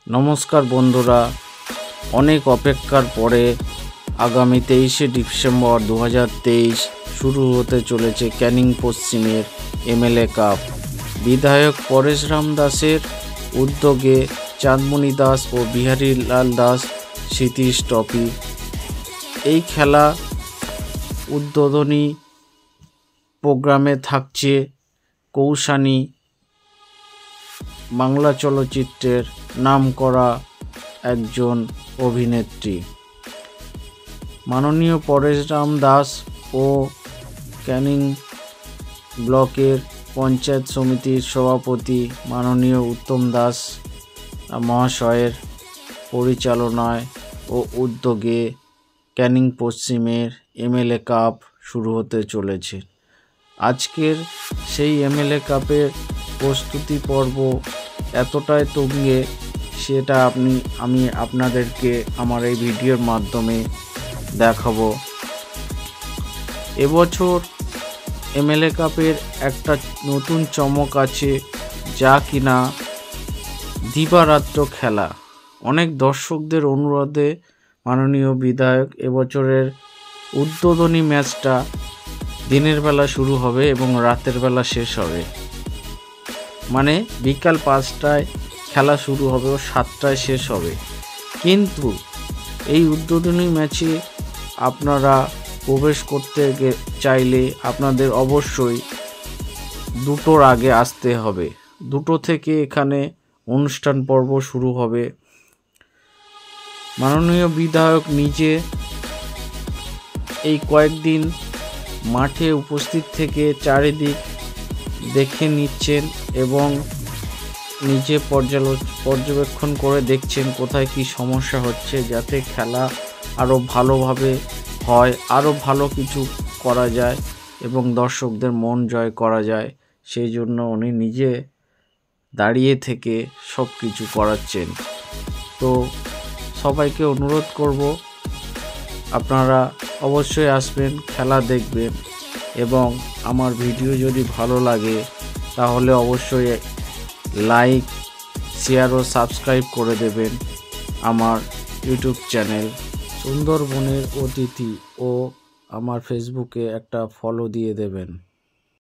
নমস্কার বন্ধুরা, অনেক অপেক্ষার পরে আগামী 23শে ডিসেম্বর 2023 শুরু হতে চলেছে ক্যানিং পশ্চিমের এমএলএ কাপ। বিধায়ক পরেশরাম দাসের উদ্যোগে চাঁদমণি দাস ও বিহারীলাল দাস স্মৃতি ট্রফি। এই খেলা উদ্বোধনী প্রোগ্রামে থাকছে কৌশানী বাংলা চলচ্চিত্রের নামকরা একজন অভিনেত্রী। মাননীয় পরেশরাম দাস ও ক্যানিং ব্লকের পঞ্চায়েত সমিতির সভাপতি মাননীয় উত্তম দাস মহাশয়ের পরিচালনায় ও উদ্যোগে ক্যানিং পশ্চিমের এমএলএ কাপ শুরু হতে চলেছে। আজকের সেই এমএলএ কাপের প্রস্তুতি পর্ব এতটাই তুঙ্গে, সেটা আমি আপনাদেরকে আমার এই ভিডিওর মাধ্যমে দেখাবো। এবছর এমএলএ কাপের একটা নতুন চমক আছে, যা কিনা দিবারাত্র খেলা। অনেক দর্শকদের অনুরোধে মাননীয় বিধায়ক এবছরের উদ্বোধনী ম্যাচটা দিনের বেলা শুরু হবে এবং রাতের বেলা শেষ হবে। মানে বিকাল 5টায় খেলা শুরু হবে ও 7টায় শেষ হবে। কিন্তু এই উদ্বোধনী ম্যাচে আপনারা প্রবেশ করতে চাইলে আপনাদের অবশ্যই 2টোর আগে আসতে হবে। 2টো থেকে এখানে অনুষ্ঠান পর্ব শুরু হবে। মাননীয় বিধায়ক নিজে এই কয়েকদিন মাঠে উপস্থিত থেকে চারিদিক দেখে নিচ্ছেন এবং নিজে পর্যবেক্ষণ করে দেখছেন কোথায় কি সমস্যা হচ্ছে, যাতে খেলা আরও ভালোভাবে হয়, আরও ভালো কিছু করা যায় এবং দর্শকদের মন জয় করা যায়। সেই জন্য উনি নিজে দাঁড়িয়ে থেকে সব কিছু করাচ্ছেন। তো সবাইকে অনুরোধ করব, আপনারা অবশ্যই আসবেন, খেলা দেখবেন এবং আমার ভিডিও যদি ভালো লাগে তাহলে অবশ্যই লাইক, শেয়ার ও সাবস্ক্রাইব করে দেবেন আমার ইউটিউব চ্যানেল সুন্দরবনের অতিথি ও আমার ফেসবুকে একটা ফলো দিয়ে দেবেন।